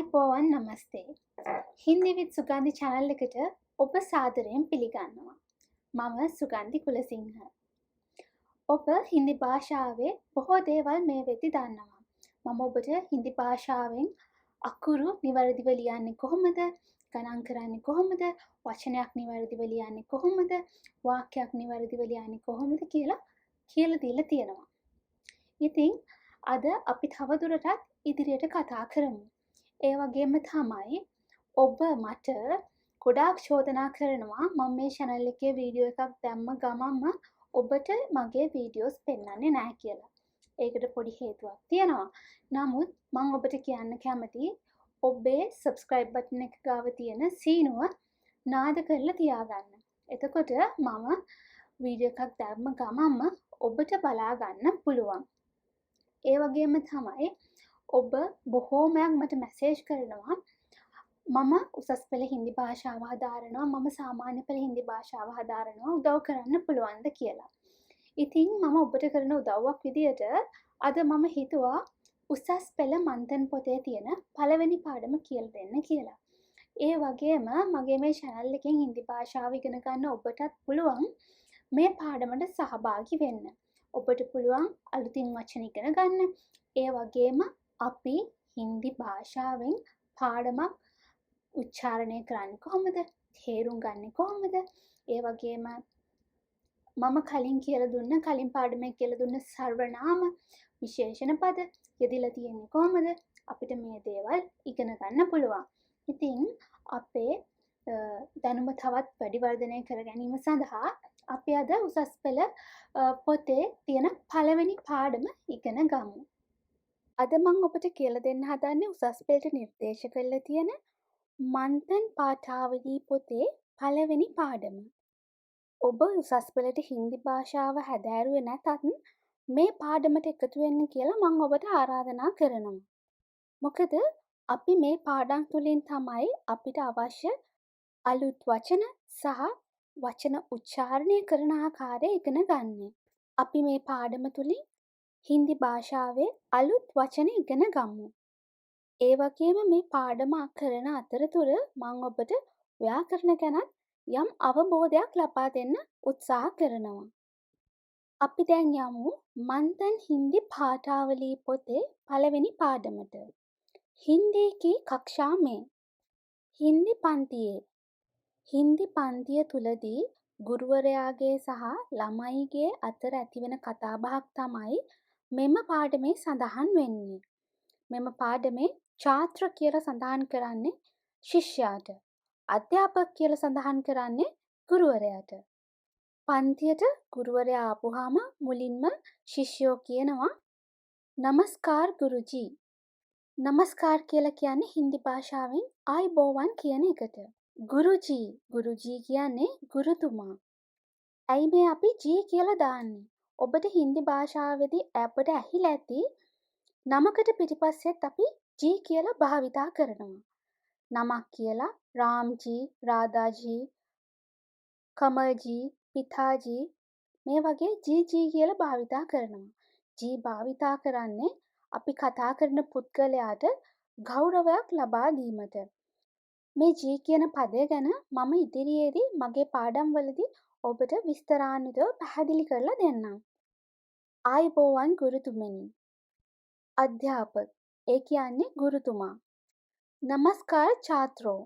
ආයුබෝවන් නමස්තේ. හින්දි විත් සුගන්ධි channel එකට ඔබ සාදරයෙන් පිළිගන්නවා. මම සුගන්ධි කුලසිංහ. ඔබ හින්දි භාෂාවේ බොහෝ දේවල් මේ වෙද්දි දන්නවා. මම ඔබට හින්දි භාෂාවෙන් අකුරු නිවැරදිව ලියන්නේ කොහොමද? ගණන් කරන්නේ කොහොමද? වචනයක් නිවැරදිව ලියන්නේ කොහොමද? වාක්‍යයක් නිවැරදිව ලියන්නේ කොහොමද කියලා දීලා තියෙනවා. ඉතින් අද අපි තවදුරටත් ඉදිරියට කතා කරමු. ඒ වගේම තමයි ඔබ මට ගොඩාක් චෝදනා කරනවා මම මේ channel එකේ වීඩියෝ එකක් දැම්ම ගමන්ම ඔබට මගේ වීඩියෝස් පෙන්වන්නේ නැහැ කියලා. ඒකට පොඩි හේතුවක් තියෙනවා. නමුත් මම ඔබට කියන්න කැමතියි ඔබේ subscribe button එක ගාව තියෙන සීනුව නාද කරලා තියාගන්න. එතකොට මම වීඩියෝ එකක් දැම්ම ගමන්ම ඔබට බලා ගන්න පුළුවන්. ඒ වගේම තමයි ඔබ බොහෝමයක් මට මැසේජ් කරනවා මම උසස් පෙළ හින්දි භාෂාව හදාරනවා මම සාමාන්‍ය පෙළ හින්දි භාෂාව හදාරනවා උදව් කරන්න පුළුවන්ද කියලා. ඉතින් මම ඔබට කරන උදව්වක් විදියට අද මම හිතුවා උසස් පෙළ මන්තන් පොතේ තියෙන පළවෙනි පාඩම කියලා දෙන්න කියලා. ඒ වගේම මගේ මේ channel එකෙන් හින්දි භාෂාව ඉගෙන ගන්න ඔබටත් පුළුවන් මේ පාඩමට සහභාගී වෙන්න. ඔබට පුළුවන් අලුතින් වචන ඉගෙන ගන්න. ඒ වගේම අපි හින්දි භාෂාවෙන් පාඩමක් උච්චාරණය කරන්නේ කොහොමද? තේරුම් ගන්නේ කොහොමද? ඒ වගේම මම කලින් කලින් පාඩමේ කියලා දුන්න සර්වනාම විශේෂණ පද යෙදিলা තියෙන්නේ කොහොමද? අපිට මේ දේවල් ඉගෙන ගන්න පුළුවන්. ඉතින් අපේ දැනුම තවත් වැඩි වර්ධනය කර ගැනීම සඳහා අපි අද උසස් පෙළ පොතේ තියෙන පළවෙනි පාඩම ඉගෙන ගමු. අද මම ඔබට කියලා දෙන්න හදන්නේ උසස් පෙළට නිර්දේශ කරලා තියෙන මන්තන් පාඨාවලී පොතේ පළවෙනි පාඩම. ඔබ උසස් පෙළට හින්දි භාෂාව හැදෑරුවේ නැතත් මේ පාඩමට එකතු වෙන්න කියලා මම ඔබට ආරාධනා කරනවා. මොකද අපි මේ පාඩම් තුලින් තමයි අපිට අවශ්‍ය අලුත් වචන සහ වචන උච්චාරණය කරන ආකාරය ඉගෙන ගන්න. අපි මේ පාඩම තුලින් හින්දි භාෂාවේ අලුත් වචන ඉගෙන ගමු. ඒ වගේම මේ පාඩම කරන අතරතුර මම ඔබට ව්‍යාකරණ ගැනත් යම් අවබෝධයක් ලබා දෙන්න උත්සාහ කරනවා. අපි දැන් යමු මන්තන් හින්දි පාඨාවලී පොතේ පළවෙනි පාඩමට. हिंदी की कक्षा में හින්දි පන්තිය තුලදී ගුරුවරයාගේ සහ ළමයිගේ අතර ඇතිවන කතාබහක් තමයි මෙම පාඩමේ සඳහන් වෙන්නේ. මෙම පාඩමේ ඡාත්‍ර කියලා සඳහන් කරන්නේ ශිෂ්‍යයාට. අධ්‍යාපක කියලා සඳහන් කරන්නේ ගුරුවරයාට. පන්තියට ගුරුවරයා ආපුවාම මුලින්ම ශිෂ්‍යෝ කියනවා නමස්කාර ගුරුජී. නමස්කාර කියලා කියන්නේ හින්දි භාෂාවෙන් ආයුබෝවන් කියන එකට. ගුරුජී කියන්නේ ගුරුතුමා. ඇයි මේ අපි ජී කියලා දාන්නේ? ඔබට හින්දි භාෂාවේදී අපට ඇහිලා ඇති නමකට පිටිපස්සෙත් අපි ජී කියලා භාවිතා කරනවා. නමක් කියලා රාම්ජී, රාදාජී, කමල්ජී, පිතාජී මේ වගේ ජී කියලා භාවිතා කරනවා. ජී භාවිතා කරන්නේ අපි කතා කරන පුද්ගලයාට ගෞරවයක් ලබා දීමට. මේ ජී කියන පදය ගැන මම ඉදිරියේදී මගේ පාඩම්වලදී ඔබට විස්තරාන්විතව පැහැදිලි කරලා දෙන්නම්. ආයුබෝවන් ගුරුතුමනි. අධ්‍යාපක ඒ කියන්නේ ගුරුතුමා. නමස්කාර ඡාත්‍රෝ.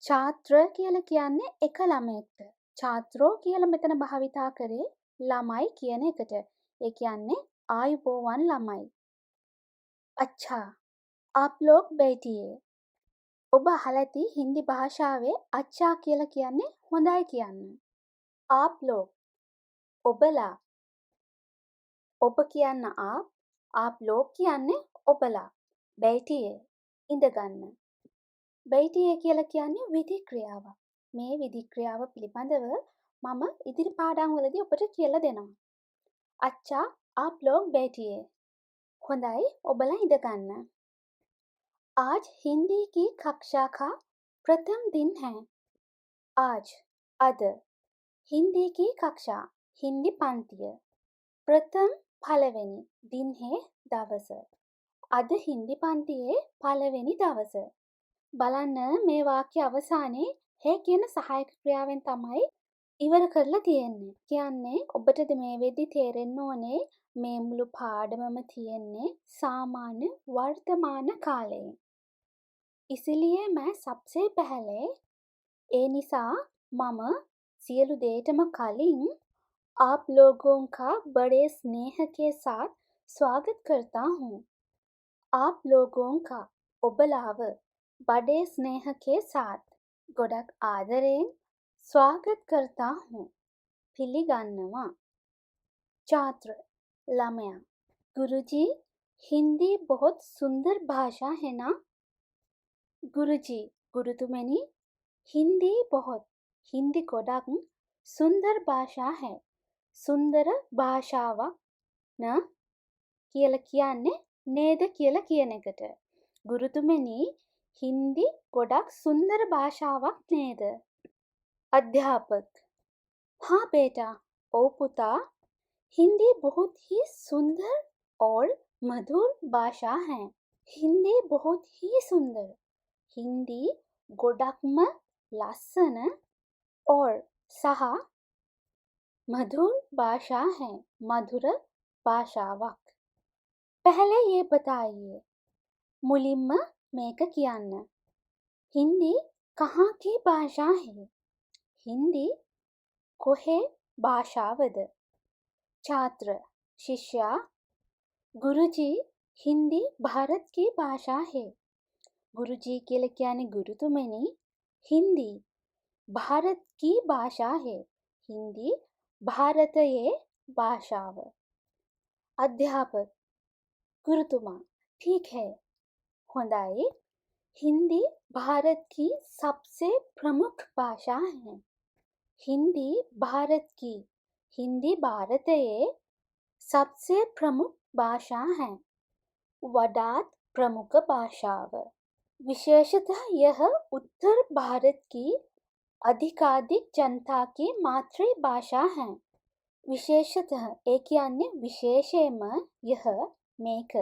ඡාත්‍ර කියලා කියන්නේ එක ළමයෙක්ට. ඡාත්‍රෝ කියලා මෙතන භාවිතා කරේ ළමයි කියන එකට. ඒ කියන්නේ ආයුබෝවන් ළමයි. अच्छा आप लोग बैठिए. ඔබ අහලා ඇති හින්දි භාෂාවේ අච්චා කියලා කියන්නේ හොඳයි කියන්නේ. आप लोग ඔබලා. ඔබ කියන්න आप लोग කියන්නේ ඔබලා. बैठिए ඉඳගන්න. बैठिए කියලා කියන්නේ විධි ක්‍රියාවක්. මේ විධි ක්‍රියාව පිළිබඳව මම ඉදිරි පාඩම් වලදී ඔබට කියලා දෙනවා. अच्छा आप लोग बैठिए. හොඳයි ඔබලා ඉඳගන්න. आज हिंदी की कक्षा का प्रथम दिन है. आज අද हिंदी की कक्षा हिंदी පන්තිය. प्रथम පළවෙනි दिन है දවස. අද හින්දි පන්තියේ පළවෙනි දවස. බලන්න මේ වාක්‍ය අවසානයේ හේ කියන සහායක ක්‍රියාවෙන් තමයි ඉවර කරලා තියෙන්නේ. කියන්නේ ඔබටද මේ වෙද්දි තේරෙන්න ඕනේ මේ මුළු පාඩමම තියෙන්නේ सामान्य वर्तमान कालයේ. इसलिए मैं सबसे पहले ඒ නිසා මම සියලු දේටම කලින් आप लोगों का बड़े स्नेह के साथ स्वागत करता हूँ. आप लोगों का ඔබලාව बड़े स्नेह के साथ ගොඩක් ආදරයෙන් स्वागत करता हूँ පිළිගන්නවා. छात्र ළමයා गुरुजी हिंदी बहुत सुंदर भाषा है ना? गुरुजी गुरुතුමනි हिंदी बहुत हिंदी ගොඩක් सुंदर भाषा है. සුන්දර භාෂාවක් න කියලා කියන්නේ නේද කියලා කියන එකට. ගුරුතුමනි හින්දි ගොඩක් සුන්දර භාෂාවක් නේද? अध्यापक हाँ बेटा ओ पुता हिंदी बहुत ही सुंदर और मधुर भाषा है. हिंदी बहुत ही सुंदर हिंदी ගොඩක්ම ලස්සන और सह मधुर भाषा है मधुर भाषाවක්. पहले ये बताइए मुलिन्म මේක කියන්න. हिंदी कहाँ की भाषा है? हिंदी कोहे भाषावद? छात्र शिष्या गुरुजी हिंदी भारत की भाषा है. गुरुजी කියලා කියන්නේ ගුරුතුමනි हिंदी भारत की भाषा है. हिंदी भारतයේ भाषाව. अध्यापक गुरुतुमा ठीक है होंदाई हिंदी भारत की सबसे प्रमुख भाषा है. हिंदी भारत की हिंदी भारतයේ सबसे प्रमुख भाषा है. वडात प्रमुख भाषाव. विशेषतः यह उत्तर भारत की अधिकाधिक जनता की मातृभाषा है. विशेषतः एक यानी विशेषेम यह මේක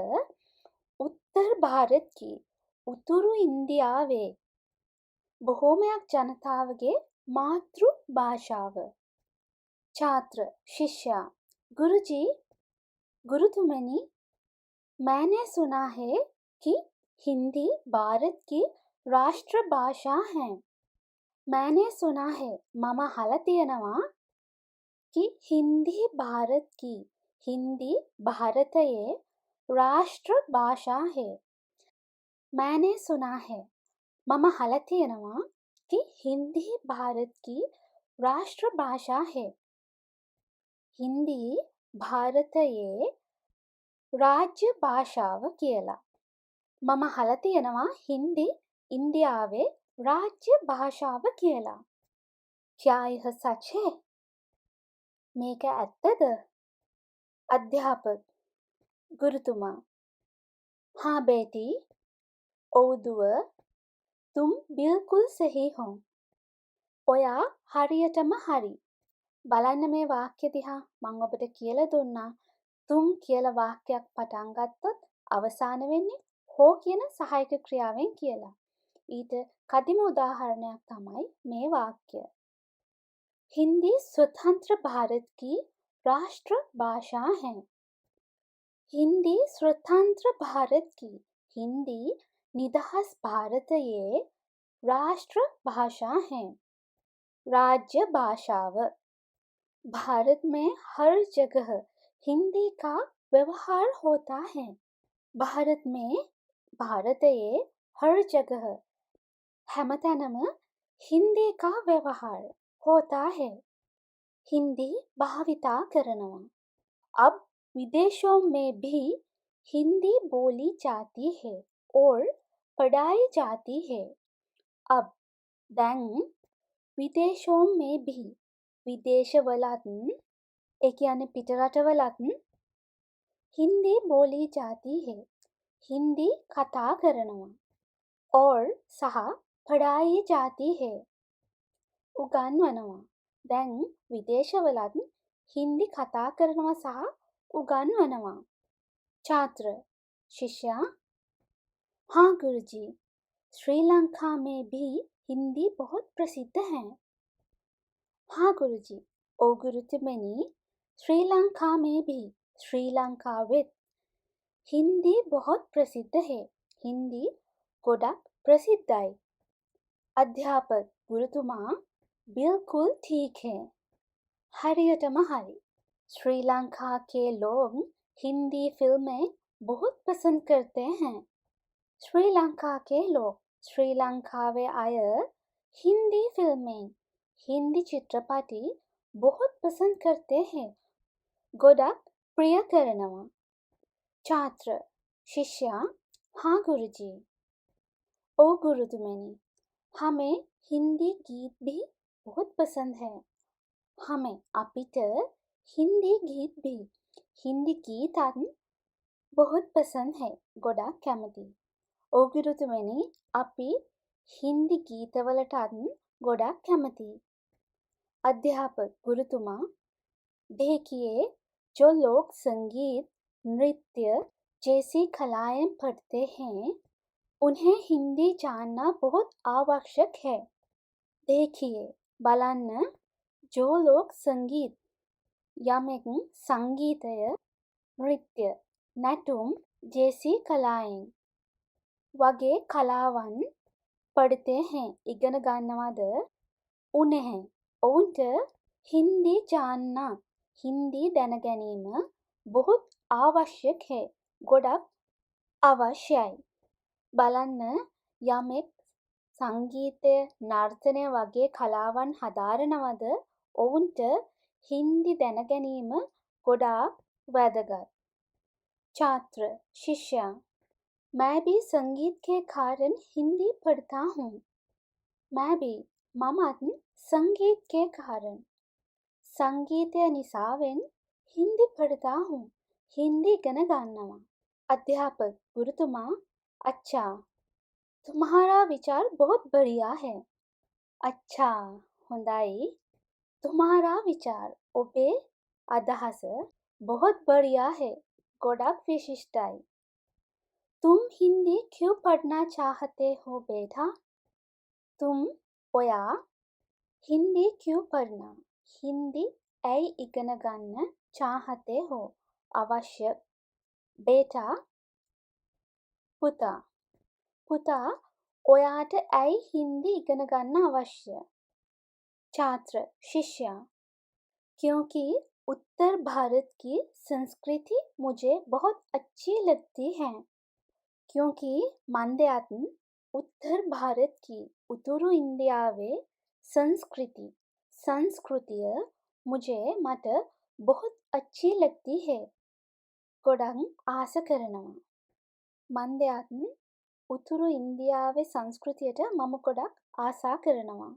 उत्तर भारत की උතුරු ඉන්දියාවේ බොහෝමයක් ජනතාවගේ මාතෘ භාෂාව. छात्र शिष्या गुरुजी गुरुतुमनी मैंने सुना है कि हिंदी भारत की राष्ट्रभाषा है. मैंने सुना है මම අහලා තියෙනවා कि हिंदी भारत की हिंदी भारतයේ राष्ट्रभाषा है. मैंने सुना है මම අහලා තියෙනවා कि हिंदी भारत की राष्ट्रभाषा है. हिंदी भारतයේ राज्य भाषाව කියලා. මම අහලා තියෙනවා हिंदी इंडियाවේ राज्य भाषाව කියලා. क्या यह सच है? මේක ඇත්තද? अध्यापक गुरुतुमा हाँ बेटी ओदुव तुम बिल्कुल सही हो. ඔයා හරියටම හරි. බලන්න මේ වාක්‍ය දිහා මම ඔබට කියලා දුන්නා. තුම් කියලා වාක්‍යයක් පටන් ගත්තොත් අවසාන වෙන්නේ හෝ කියන සහායක ක්‍රියාවෙන් කියලා. ඊට කදිම උදාහරණයක් තමයි මේ වාක්‍ය. हिंदी स्वतंत्र भारत की राष्ट्रभाषा है. हिंदी स्वतंत्र भारत की हिंदी निदहस भारतයේ राष्ट्रभाषा है. राज्य भाषाव. भारत में हर जगह हिंदी का व्यवहार होता है. भारत में भारतයේ हर जगह හැමතැනම हिंदी का व्यवहार होता है. हिंदी भाविता करනවා. अब विदेशों में भी हिंदी बोली जाती है और पढ़ाई जाती है. अब දැන් विदेशों में भी विदेशवලත් ඒ කියන්නේ පිටරටවලත් हिंदी बोली जाती है. हिंदी කතා කරනවා. और සහ पढ़ाई जाती है. උගන්වනවා. දැන් විදේශවලත් हिंदी කතා කරනවා සහ උගන්වනවා. छात्र शिष्या हाँ गुरुजी, श्रीलंका में भी हिंदी बहुत प्रसिद्ध है। हाँ गुरुजी, ओ गुरुत्वमणि, श्रीलंका में भी श्रीलंका with हिंदी बहुत प्रसिद्ध है। हिंदी गोडक प्रसिद्ध है। अध्यापक गुरुतुमा बिल्कुल ठीक है। हरियटम हरि, श्रीलंका के लोग हिंदी फिल्में बहुत पसंद करते हैं। श्रीलंका के लोग श्रीलंका में आए हिंदी फिल्में, हिंदी चित्रपटी बहुत पसंद करते हैं। गोडक प्रिय करनवा। छात्र शिष्या हाँ गुरुजी। ओ गुरुत्वमणि, हमें हिंदी गीत भी बहुत पसंद है। हमें අපිට हिंदी गीत भी हिंदी गीतන් बहुत पसंद है. ගොඩක් කැමතියි. ඔව් ගුරුතුමනි, අපි हिंदी गीतවලටත් ගොඩක් කැමතියි. अध्यापक गुरुतुमा, देखिए, जो लोग संगीत, नृत्य जैसी कलाएं पढ़ते हैं, उन्हें हिंदी जानना बहुत आवश्यक है. देखिए, බලන්න, जो लोग संगीत යමෙක් संगीतය, नृत्य, නැටුම් जैसी कलाएं वगे कलाවන් पढ़ते हैं, ඉගෙන ගන්නවද, उन्हें ඔවුන්ට हिंदी जानना, हिंदी දැන ගැනීම बहुत आवश्यक है. ගොඩක් අවශ්‍යයි. බලන්න, යමෙක් සංගීතය, නර්තනය වගේ කලාවන් හදාරනවද, ඔවුන්ට හින්දි දැන ගැනීම ගොඩාක් වැදගත්. छात्र शिष्या, मैं भी संगीत के कारण हिंदी पढ़ता हूँ. मैं भी මමත් संगीत के कारण संगीतය නිසාවෙන් हिंदी पढ़ता हूँ. हिंदी ඉගෙන ගන්නවා. अध्यापक गुरुतुमा, अच्छा, तुम्हारा विचार बहुत बढ़िया है. अच्छा, හොඳයි. तुम्हारा विचार, ඔබේ අදහස बहुत बढ़िया है. ගොඩක් විශිෂ්ටයි. तुम हिंदी क्यों पढ़ना चाहते हो बेटा? तुम ඔයා हिंदी क्यों पढ़ना? हिंदी ඇයි ඉගෙන ගන්න चाहते हो? අවශ්‍ය. बेटा පුතා. පුතා ඔයාට ඇයි हिंदी ඉගෙන ගන්න අවශ්‍ය? छात्र शिष्या, क्योंकि उत्तर भारत की संस्कृति मुझे बहुत अच्छी लगती है. क्योंकि මන්දයත් उत्तर भारत की උතුරු इंडियावे संस्कृतिය मुझे मत बहुत अच्छी लगती है. ගොඩක් ආස කරනවා. මන්දයත් උතුරු इंडियावे संस्कृतिයට මම ගොඩක් ආසා කරනවා.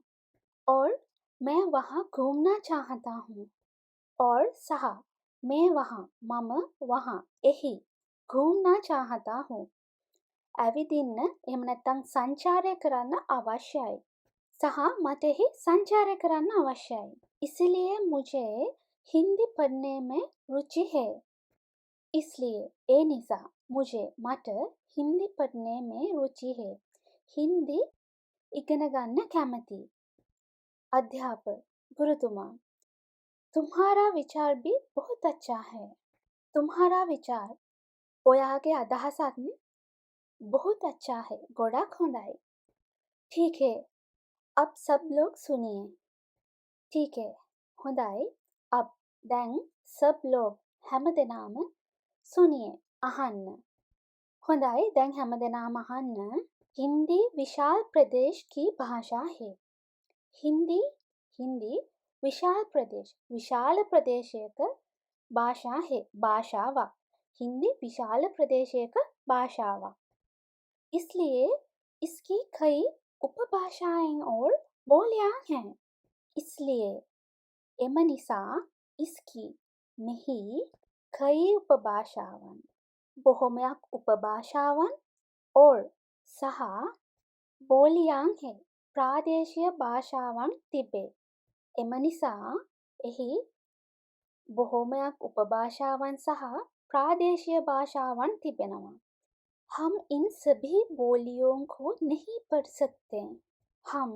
और मैं वहाँ घूमना चाहता हूँ. और सह मैं वहाँ मम वहाँ එහි घूमना चाहता हूँ. ඇවිදින්න එහෙම නැත්නම් සංචාරය කරන්න අවශ්‍යයි. සහ මට එහි සංචාරය කරන්න අවශ්‍යයි. इसलिए मुझे हिंदी पढ़ने में रुचि है. इसलिए ए निसा मुझे मट हिंदी पढ़ने में रुचि है. हिंदी ඉගෙන ගන්න කැමතියි. अध्यापक गुरुतुमा, तुम्हारा विचार भी बहुत अच्छा है. तुम्हारा विचार, ඔයාගේ අදහසත් बहुत अच्छा है. ගොඩක් හොඳයි. ठीक है, अब सब लोग सुनिए. ठीक है, හොඳයි. अब දැන් सब लोग හැමදෙනාම सुनिए, අහන්න. හොඳයි, දැන් හැමදෙනාම අහන්න. हिंदी विशाल प्रदेश की भाषा है. हिंदी विशाल प्रदेश, विशाल प्रदेशයක भाषा है. भाषाවක්. हिंदी विशाल प्रदेशයක भाषाවක්. इसलिए इसकी कई उपभाषाएं और बोलियां हैं. इसलिए එම නිසා इसकी මෙහි कई उपभाषाවන්, බොහොමයක් उपभाषाවන් और සහ बोलियां है, ප්‍රාදේශීය භාෂාවන් තිබේ. එම නිසා එහි බොහොමයක් उपभाषाවන් සහ ප්‍රාදේශීය භාෂාවන් තිබෙනවා. हम इन सभी बोलियों को नहीं पढ़ सकते. हम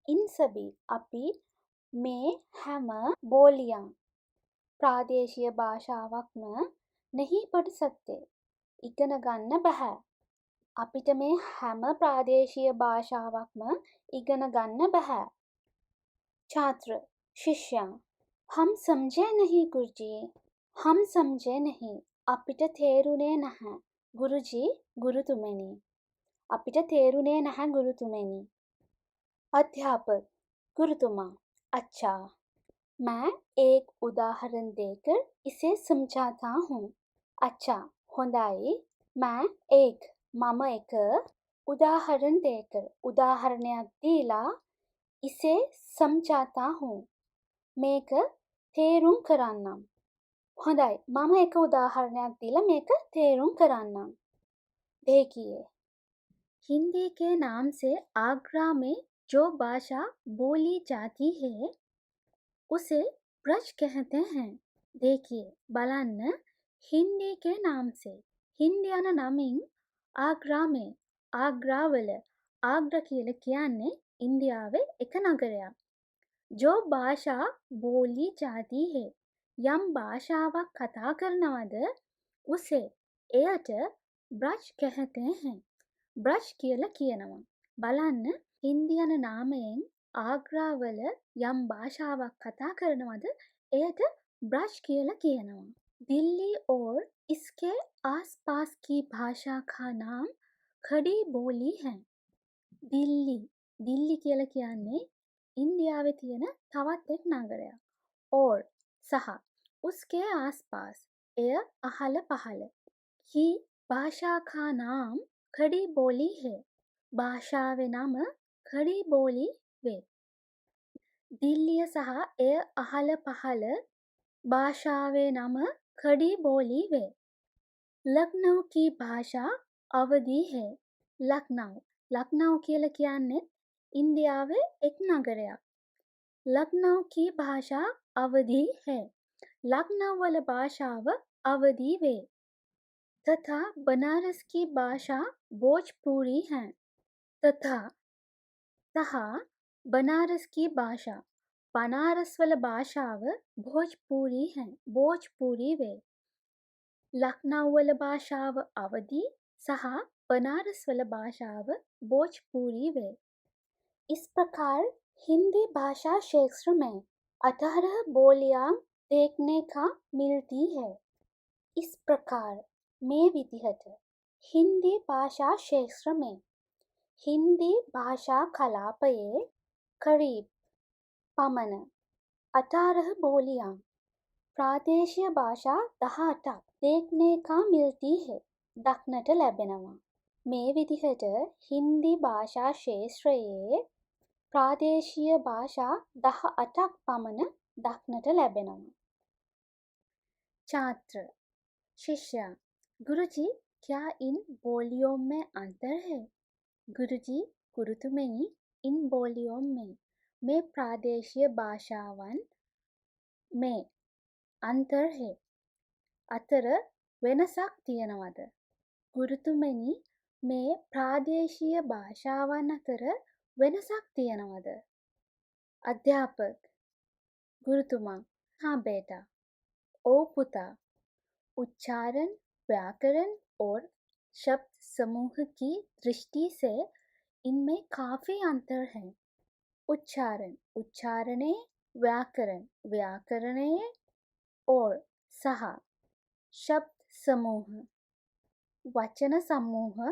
इन सभी අපි මේ හැම बोलियां ප්‍රාදේශීය භාෂාවක්ම नहीं पढ़ सकते. ඉගෙන ගන්න බෑ. අපිට මේ හැම ප්‍රාදේශීය භාෂාවක්ම ඉගෙන ගන්න බෑ. छात्र शिष्य हम समझे नहीं गुरुजी. हम समझे नहीं. අපිට තේරුනේ නැහැ. गुरुजी गुरुතුමනි. අපිට තේරුනේ නැහැ गुरुතුමනි. अध्यापक गुरुतुमा अच्छा मैं एक उदाहरण देकर इसे समझाता हूँ. अच्छा හොඳයි मैं एक මම එක उदाहरण देकर उदाहरणයක් දීලා इसे समझाता हूँ මේක තේරුම් කරන්නම්. හොඳයි මම එක उदाहरणයක් දීලා මේක තේරුම් කරන්නම්. देखिए हिंदी के नाम से आगरा में जो भाषा बोली जाती है उसे ब्रज कहते हैं. देखिए බලන්න हिंदी के नाम से हिंदी යන නමින් ආග්‍රා में ආග්‍රාවල ආග්‍රා කියලා කියන්නේ ඉන්දියාවේ එක නගරයක්. जो भाषा बोली जाती है යම් භාෂාවක් කතා කරනවද उसे එයට ब्रज कहते हैं. ब्रज කියලා කියනවා. බලන්න හින්දි යන නාමයෙන් ආග්‍රාවල යම් භාෂාවක් කතා කරනවද එයට ब्रज කියලා කියනවා. दिल्ली और इसके आसपास की भाषा का नाम खड़ी बोली है. दिल्ली दिल्ली කියලා කියන්නේ ඉන්දියාවේ තියෙන තවත් එක් නගරයක්. और සහ उसके आसपास එය අහල පහල की भाषा का नाम खड़ी बोली है. භාෂාවේ නම खड़ी बोली වේ. दिल्लिය සහ එය අහල පහල भाषाවේ නම खड़ी बोली वे. लखनऊ की भाषा अवधी है. लखनऊ लखनऊ කියලා කියන්නේ ඉන්දියාවේ එක් නගරයක්. लखनऊ की भाषा अवधी है. लखनऊ वाला भाषाව अवधी वे. तथा बनारस की भाषा भोजपुरी है. तथा तहा बनारस की भाषा बनारस वाला भाषाව भोजपुरी है. भोजपुरी वे. लखनऊ वाला भाषाव अवधी सह बनारस वाला भाषाव भोजपुरी वे. इस प्रकार हिंदी भाषा क्षेत्र में 18 बोलियां देखने का मिलती है. इस प्रकार में विधिहत हिंदी भाषा क्षेत्र में हिंदी भाषा कलापये करीब पमन 18 बोलियां प्रादेशीय भाषा 18ක් देखने का मिलती है. දක්නට ලැබෙනවා. මේ විදිහට හින්දි භාෂා ක්ෂේත්‍රයේ ප්‍රාදේශීය භාෂා 18ක් පමණ දක්නට ලැබෙනවා. छात्र शिष्य गुरुजी क्या इन बोलियों में अंतर है? गुरुजी गुरुතුමනි इन बोलियों में प्रादेशीय भाषावन में अंतर है. අතර වෙනසක් තියනවද? ගුරුතුමනි මේ ප්‍රාදේශීය භාෂාවන් අතර වෙනසක් තියනවද? अध्यापक गुरुतुमा हाँ बेटा. ओ पुता उच्चारण व्याकरण और शब्द समूह की दृष्टि से इनमें काफी अंतर है. उच्चारण उच्चारणे व्याकरण व्याकरणे और सह शब्द समूह वचन समूह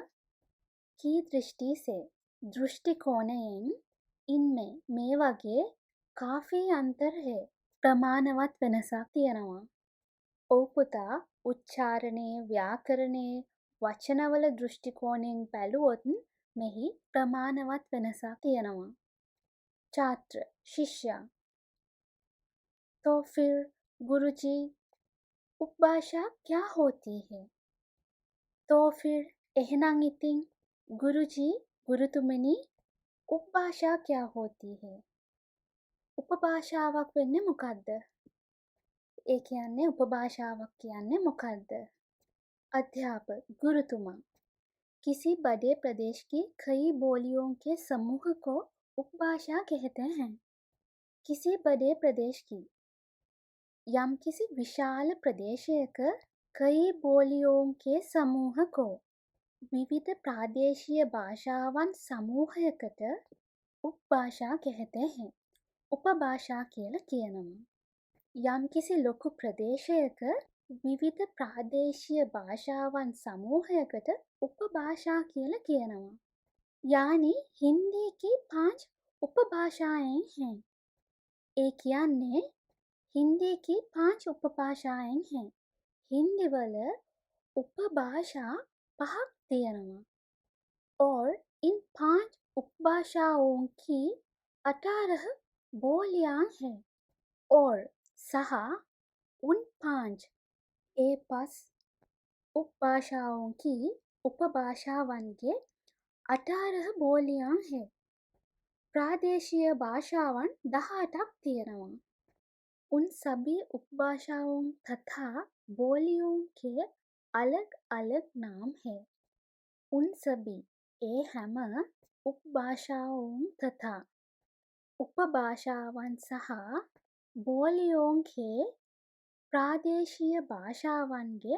की दृष्टि से दृष्टिकोणයෙන් इनमें මේ වගේ काफी अंतर है. ප්‍රමාණවත් වෙනසක් තියෙනවා. ඔව් පුතා උච්චාරණයේ ව්‍යාකරණයේ වචනවල දෘෂ්ටිකෝණයෙන් බැලුවොත් මෙහි ප්‍රමාණවත් වෙනසක් තියෙනවා. छात्र शिष्य तो फिर गुरुजी उपभाषा क्या होती है? तो फिर එහෙනම් ඉතින් गुरुजी गुरुතුමනි उपभाषा क्या होती है? उपभाषाවක් වෙන්නේ මොකක්ද? ඒ කියන්නේ उपभाषाවක් කියන්නේ මොකක්ද? अध्यापक गुरुතුමා किसी बड़े प्रदेश की कई बोलियों के समूह को उपभाषा कहते हैं. किसी बड़े प्रदेश की यम किसी विशाल प्रदेशයක कई बोलियों के समूह को विविध प्रादेशीय भाषाවන් समूहයකට उपभाषा कहते हैं. उपभाषा කියලා කියනවා. යම් කිසි ලොකු ප්‍රදේශයක විවිධ ප්‍රාදේශීය භාෂාවන් समूहයකට उपभाषा කියලා කියනවා. यानी हिंदी की 5 उपभाषाएं हैं. ඒ කියන්නේ हिंदी की 5 उपभाषाएं हैं. हिंदी वल उपभाषा 5ක් තියෙනවා. और इन 5 उपभाषाओं की 18 बोलियां हैं. और सह उन 5 ए-5 उपभाषाओं की उपभाषावन के 18 बोलियां हैं. प्रादेशीय भाषावन 18ක් තියෙනවා. उन सभी उपभाषाओं तथा बोलियों के अलग अलग नाम हैं. उन सभी ए හැම उपभाषाओं तथा उपभाषावन सह बोलियों के प्रादेशीय भाषावन के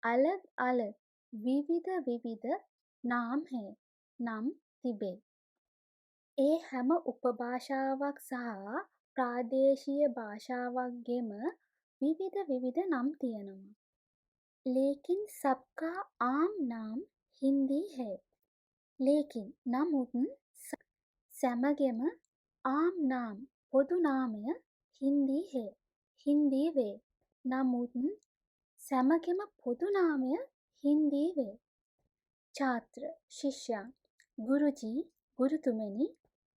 अलग अलग विविध विविध नाम है. නම් තිබේ. ඒ හැම උපභාෂාවක් සහ ප්‍රාදේශීය භාෂාවක්ගෙම විවිධ විවිධ නම් තියෙනවා. लेकिन सबका आम नाम हिंदी है. लेकिन නමුත් සැමගෙම आम नाम පොදු නාමය हिंदी है. हिंदी වේ. නමුත් සැමගෙම පොදු නාමය हिंदी වේ. छात्र शिष्य गुरुजी गुरुतुमनी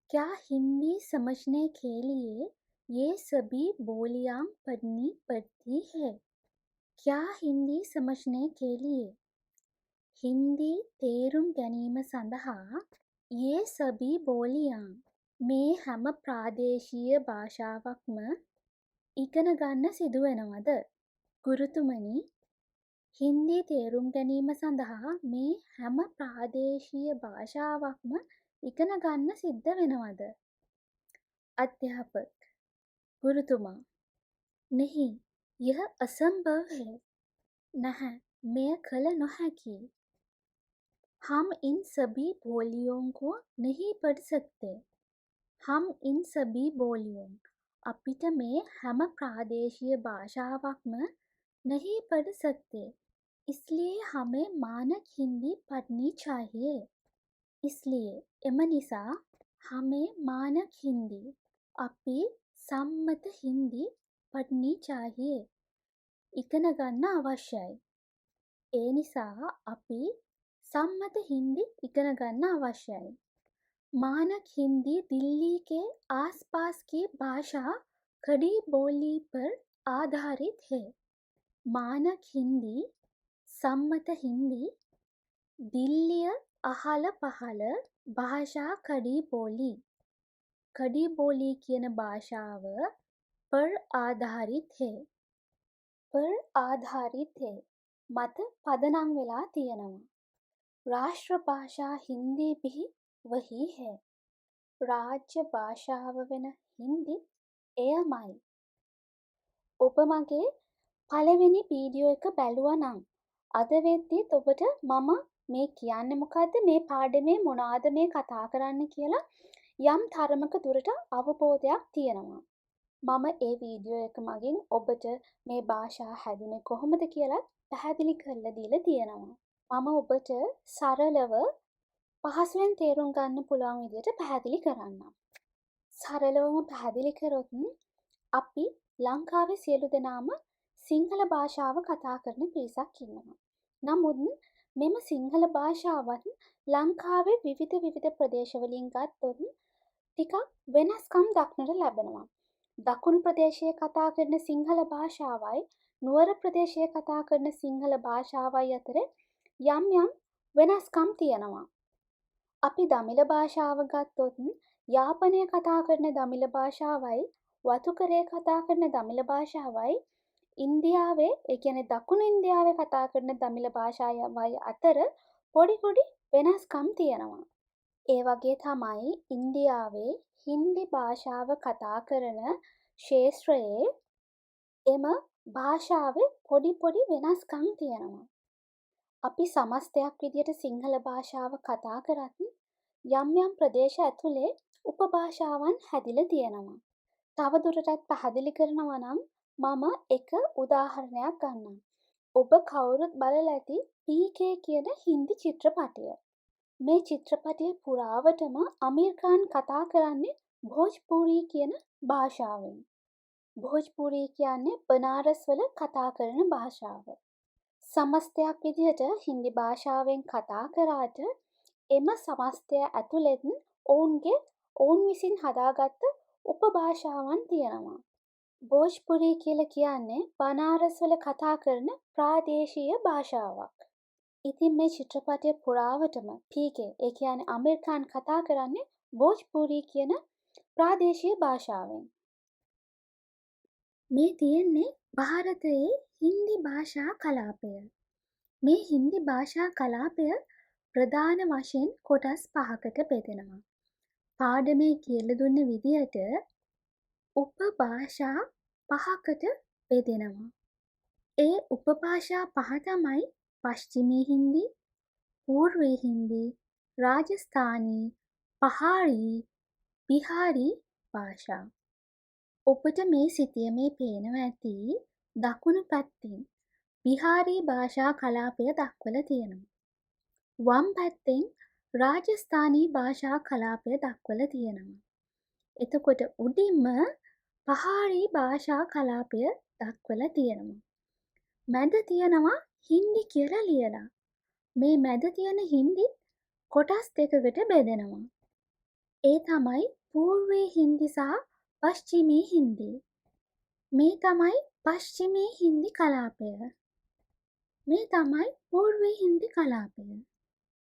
क्या हिंदी समझने के लिए ये सभी बोलियां पढ़नी पड़ती है? क्या हिंदी समझने के लिए हिंदी තේරුම් ගැනීම සඳහා ये सभी बोलियां මේ හැම ප්‍රාදේශීය භාෂාවක්ම ඉගෙන ගන්න සිදු වෙනවද? ගුරුතුමනි හින්දි තේරුම් ගැනීම සඳහා මේ හැම ප්‍රාදේශීය භාෂාවක්ම ඉගෙන ගන්න සිද්ධ වෙනවද? अध्यापक गुरुතුමා नहीं यह असंभव है. නැහැ මෙය කළ නොහැකි. हम इन सभी बोलियों को नहीं पढ़ सकते. हम इन सभी बोलियों අපිට මේ හැම ප්‍රාදේශීය භාෂාවක්ම नहीं पढ़ सकते. इसलिए हमें मानक हिंदी पढ़नी चाहिए. इसलिए එම නිසා हमें मानक हिंदी අපි සම්මත हिंदी पढ़नी चाहिए. ඉගෙන ගන්න අවශ්‍යයි. ඒ නිසා අපි सम्मत हिंदी ඉගෙන ගන්න අවශ්‍යයි. मानक हिंदी दिल्ली के आसपास की भाषा खड़ी बोली पर आधारित है. मानक हिंदी सम्मत हिंदी दिल्लिय अहल पहल भाषा खड़ी बोली කියන භාෂාව पर आधारित है. पर आधारित है मत पदනම් වෙලා තියෙනවා. राष्ट्रभाषा हिंदी भी वही है. राज्य भाषाව වෙන හින්දි එයමයි. ඔබ මගේ පළවෙනි වීඩියෝ එක බැලුවා නම් අද වෙද්දිත් ඔබට මම මේ කියන්නේ මොකද්ද, මේ පාඩමේ මොනවාද මේ කතා කරන්න කියලා යම් තරමක දුරට අවබෝධයක් තියෙනවා. මම ඒ වීඩියෝ එක මගින් ඔබට මේ භාෂා හැදුනේ කොහොමද කියලා පැහැදිලි කරලා දීලා තියෙනවා. මම ඔබට සරලව පහසුවෙන් තේරුම් ගන්න පුළුවන් විදිහට පැහැදිලි කරන්නම්. සරලවම පැහැදිලි කරොත් අපි ලංකාවේ සියලු දෙනාම සිංහල භාෂාව කතා කරන පිරිසක් ඉන්නවා. නමුත් මෙම සිංහල භාෂාවත් ලංකාවේ විවිධ ප්‍රදේශවලින් ගත්තොත් ටිකක් වෙනස්කම් දක්නට ලැබෙනවා. දකුණු ප්‍රදේශයේ කතා කරන සිංහල භාෂාවයි නුවර ප්‍රදේශයේ කතා කරන සිංහල භාෂාවයි අතර යම් වෙනස්කම් තියෙනවා. අපි දමිළ භාෂාව ගත්තොත් යාපනයේ කතා කරන දමිළ භාෂාවයි වතුකරයේ කතා කරන දමිළ භාෂාවයි ඉන්දියාවේ ඒ කියන්නේ දකුණු ඉන්දියාවේ කතා කරන දමිළ භාෂාවයි අතර පොඩි වෙනස්කම් තියෙනවා. ඒ වගේ තමයි ඉන්දියාවේ හින්දි භාෂාව කතා කරන ක්ෂේත්‍රයේ එම භාෂාවේ පොඩි වෙනස්කම් තියෙනවා. අපි සමස්තයක් විදියට සිංහල භාෂාව කතා කරත් යම් ප්‍රදේශ ඇතුලේ උපභාෂාවන් හැදිලා තියෙනවා. තවදුරටත් පැහැදිලි කරනවා නම් මම එක උදාහරණයක් ගන්නම්. ඔබ කවුරුත් බලලා ඇති පීකේ කියන හින්දි චිත්‍රපටය. මේ චිත්‍රපටය පුරාවටම අමීර් ඛාන් කතා කරන්නේ භෝජ්පුරි කියන භාෂාවෙන්. භෝජ්පුරි කියන්නේ බනාරස් වල කතා කරන භාෂාව. සමස්තයක් විදිහට හින්දි භාෂාවෙන් කතා කරාට එම සමස්තය ඇතුළෙත් ඔවුන් විසින් හදාගත්ත උපභාෂාවන් තියෙනවා. භෝජ්පුරි කියලා කියන්නේ බනාරස් වල කතා කරන ප්‍රාදේශීය භාෂාවක්. ඉතින් මේ චිත්‍රපටය පුරාවටම පීකේ ඒ කියන්නේ අමීර් ඛාන් කතා කරන්නේ භෝජ්පුරි කියන ප්‍රාදේශීය භාෂාවෙන්. මේ තියෙන්නේ ಭಾರತයේ හින්දි භාෂා කලාපය. මේ හින්දි භාෂා කලාපය ප්‍රධාන වශයෙන් කොටස් 5කට බෙදෙනවා. පාඩමේ කියලා දුන්න විදියට උපභාෂා 5කට බෙදෙනවා. ඒ උපභාෂා 5 තමයි පශ්චිමී හින්දි, පූර්වී හින්දි, රාජස්ථානී, පහාරි, බිහාරි භාෂා. ඔබට මේ සිතියමේ පේනවා ඇති දකුණු පැත්තෙන් බිහාරී භාෂා කලාපය දක්වලා තියෙනවා. වම් පැත්තෙන් රාජස්ථානී භාෂා කලාපය දක්වලා තියෙනවා. එතකොට උඩින්ම පහාරි භාෂා කලාපය දක්වලා තියෙනවා. මැද තියෙනවා හින්දි කියලා ලියලා. මේ මැද තියෙන හින්දි කොටස් දෙකකට බෙදෙනවා. ඒ තමයි පූර්වී හින්දි සහ පශ්චිමී හින්දි. මේ තමයි පශ්චිමී හින්දි කලාපය. මේ තමයි පූර්වී හින්දි කලාපය.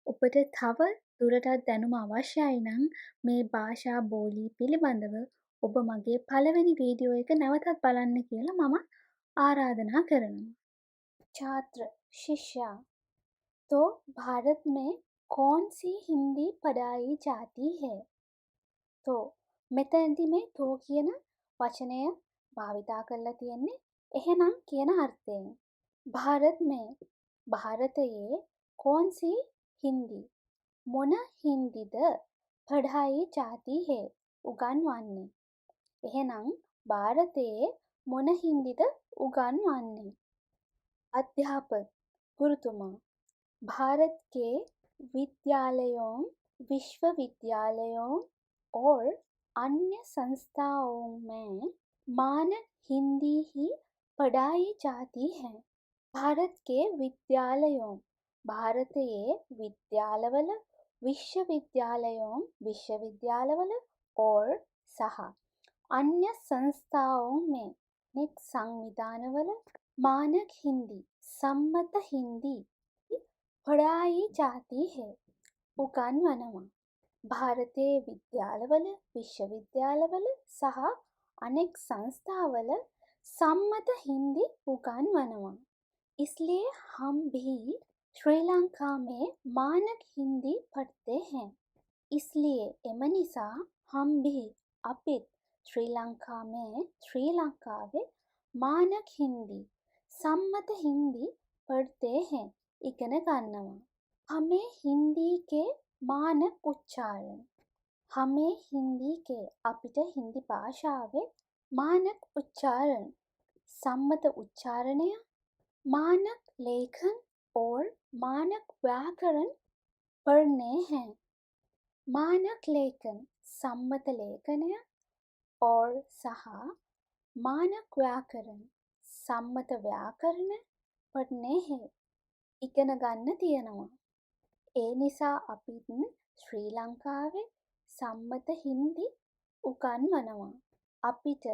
ඔබට තව දුරටත් දැනුම අවශ්‍යයි නම් මේ භාෂා බෝලී පිළිබඳව ඔබ මගේ පළවෙනි වීඩියෝ එක නැවතත් බලන්න කියලා මම आराधना කරනවා. छात्र शिष्या तो भारत में कौन सी हिंदी पढ़ाई जाती है? तो මෙතනදී මේ තෝ කියන වචනය භාවිතා කරලා තියෙන්නේ එහෙනම් කියන අර්ථයෙන්. भारत में ಭಾರತයේ कौन सी हिंदी මොන හින්දිද पढ़ाई जाती है උගන්වන්නේ. එහෙනම් ಭಾರತයේ මොන හින්දිද උගන්වන්නේ. अध्यापक गुरुतुमा भारत के विद्यालयों, विश्वविद्यालयों और अन्य संस्थाओं में मानक हिंदी ही पढ़ाई जाती है. भारत के विद्यालयों भारतीय विद्यालवल विश्वविद्यालवल और सह अन्य संस्थाओं में संविधानवल मानक हिंदी सम्मत हिंदी पढ़ाई जाती है උගන්වනවා. भारतीय विद्यालवल विश्वविद्यालवल सह अनेक संस्थावल सम्मत हिंदी उगन्वනවා. इसलिए हम भी श्रीलंका में मानक हिंदी पढ़ते हैं. इसलिए एमनिसा हम भी अपित श्रीलंका में मानक हिंदी सम्मत हिंदी पढ़ते हैं इगन गन्නවා. हमें हिंदी के मानक उच्चारण हमें हिंदी के අපිට හින්දි භාෂාවේ मानक उच्चारण सम्मत उच्चारणය मानक लेखन और मानक व्याकरण पढ़ने हैं. मानक लेखन सम्मत लेखनය और सह मानक व्याकरण सम्मत व्याकरण पढ़ने हैं ඉගෙන ගන්න තියෙනවා. ඒ නිසා අපිත් ශ්‍රී ලංකාවේ සම්මත හින්දි උගන්වනවා. අපිට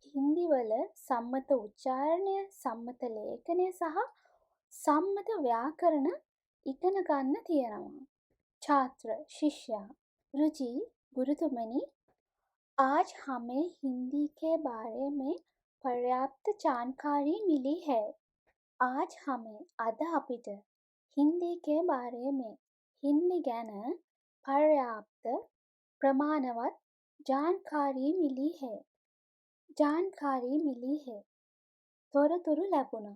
හින්දි වල සම්මත උච්චාරණය, සම්මත ලේඛනය සහ සම්මත व्याकरण ඉගෙන ගන්න තියෙනවා. छात्र शिष्या रुचि गुरुतुमनी आज हमें हिंदी के बारे में पर्याप्त जानकारी मिली है. आज हमें අද අපිට हिंदी के बारे में हिंदी ගැන पर्याप्त प्रमाणवत जानकारी मिली है තොරතුරු ලැබුණා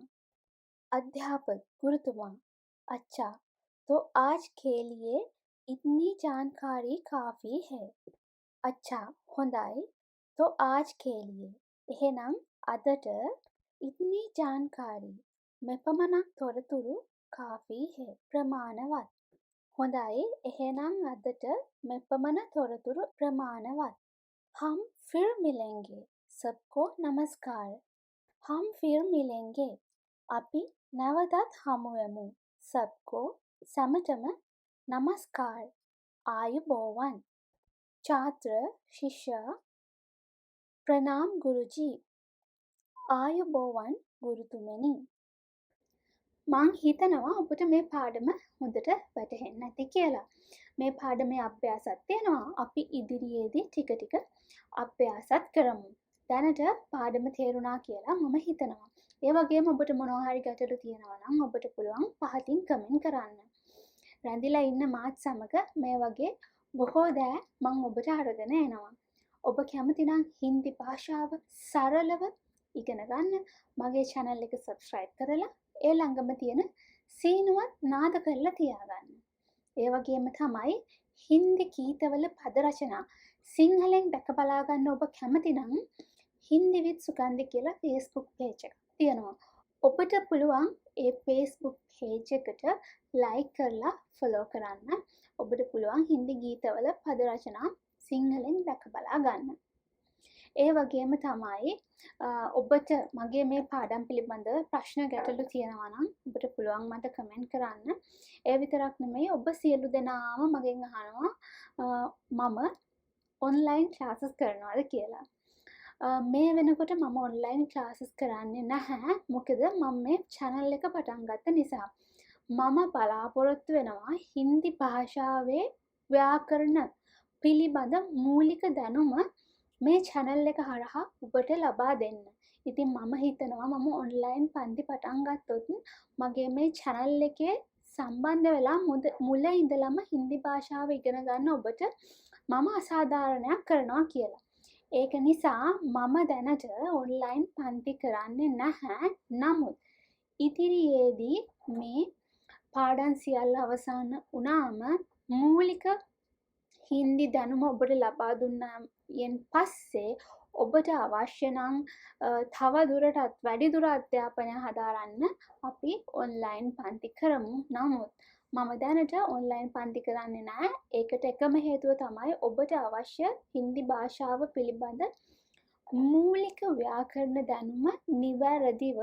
अध्यापक गुरुत्वा अच्छा तो आज के लिए इतनी जानकारी काफी है अच्छा හොඳයි तो आज के लिए එහෙනම් අදට इतनी जानकारी මෙපමණක් තොරතුරු काफी है ප්‍රමාණවත් හොඳයි එහෙනම් අදට මෙපමණ තොරතුරු ප්‍රමාණවත් हम फिर मिलेंगे सबको नमस्कार हम फिर मिलेंगे අපි නැවතත් හමුවෙමු सबको සැමටම नमस्कार ආයුබෝවන් छात्र शिष्य प्रणाम गुरुजी ආයුබෝවන් ගුරුතුමනි මං හිතනවා ඔබට මේ පාඩම හොඳට වැටහෙන්න ඇති කියලා. මේ පාඩමේ අභ්‍යාසත් තියෙනවා. අපි ඉදිරියේදී ටික ටික අභ්‍යාසත් කරමු. දැනට පාඩම තේරුණා කියලා මම හිතනවා. ඒ වගේම ඔබට මොනවා හරි ගැටලු තියෙනවා නම් ඔබට පුළුවන් පහතින් කමෙන්ට් කරන්න. රැඳිලා ඉන්න මාත් සමග මේ වගේ බොහෝ දෑ මං ඔබට අරගෙන එනවා. ඔබ කැමති නම් හින්දි භාෂාව සරලව ඉගෙන ගන්න මගේ channel එක subscribe කරලා ඒ ළඟම තියෙන සීනුවත් නාද කරලා තියාගන්න. ඒ වගේම තමයි හින්දි ගීතවල පද රචනා සිංහලෙන් දැක බලා ගන්න ඔබ කැමති නම් හින්දි with සුගන්ධි කියලා Facebook page එකක් තියෙනවා. ඔබට පුළුවන් ඒ Facebook page එකට like කරලා follow කරන්න. ඔබට පුළුවන් හින්දි ගීතවල පද රචනා සිංහලෙන් දැක බලා ගන්න. ඒ වගේම තමයි ඔබට මගේ මේ පාඩම් පිළිබඳව ප්‍රශ්න ගැටලු තියෙනවා නම් ඔබට පුළුවන් මට කමෙන්ට් කරන්න. ඒ විතරක් නෙමෙයි ඔබ සියලු දෙනාම මගෙන් අහනවා මම ඔන්ලයින් ක්ලාසස් කරනවාද කියලා. මේ වෙනකොට මම ඔන්ලයින් ක්ලාසස් කරන්නේ නැහැ. මොකද මම මේ channel එක පටන් ගත්ත නිසා. මම බලාපොරොත්තු වෙනවා හින්දි භාෂාවේ ව්‍යාකරණ පිළිබඳ මූලික දැනුම මේ channel එක හරහා ඔබට ලබා දෙන්න. ඉතින් මම හිතනවා මම ඔන්ලයින් පන්ති පටන් ගත්තොත් මගේ මේ channel එකේ සම්බන්ධ වෙලා මුල ඉඳලම හින්දි භාෂාව ඉගෙන ගන්න ඔබට මම අසාධාරණයක් කරනවා කියලා. ඒක නිසා මම දැනට ඔන්ලයින් පන්ති කරන්නේ නැහැ. නමුත් ඉදිරියේදී මේ පාඩම් සියල්ල අවසන් වුණාම මූලික හින්දි දැනුම ඔබට ලබා දුන්නායින් පස්සේ ඔබට අවශ්‍ය නම් තව දුරටත් වැඩිදුර අධ්‍යාපනය හදාරන්න අපි ඔන්ලයින් පන්ති කරමු. නමුත් මම දැනට ඔන්ලයින් පන්ති කරන්නේ නැහැ. ඒකට එකම හේතුව තමයි ඔබට අවශ්‍ය හින්දි භාෂාව පිළිබඳ මූලික ව්‍යාකරණ දැනුම නිවැරදිව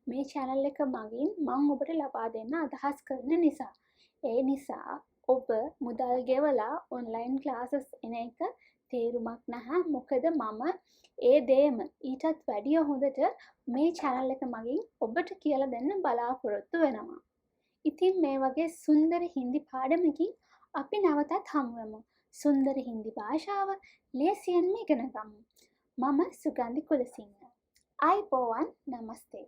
මේ channel එක මගින් මම ඔබට ලබා දෙන්න අදහස් කරන නිසා. ඒ නිසා ඔබ මුදල් ගෙවලා ඔන්ලයින් ක්ලාසස් එන එක තේරුමක් නැහැ. මොකද මම ඒ දේම ඊටත් වැඩිය හොඳට මේ channel එක මගින් ඔබට කියලා දෙන්න බලාපොරොත්තු වෙනවා. ඉතින් මේ වගේ සුන්දර හින්දි පාඩමකින් අපි නැවතත් හමු වෙමු. සුන්දර හින්දි භාෂාව ලේසියෙන්ම ඉගෙන ගමු. මම සුගන්ධි කුලසිංහ. ආයුබෝවන් නමස්තේ.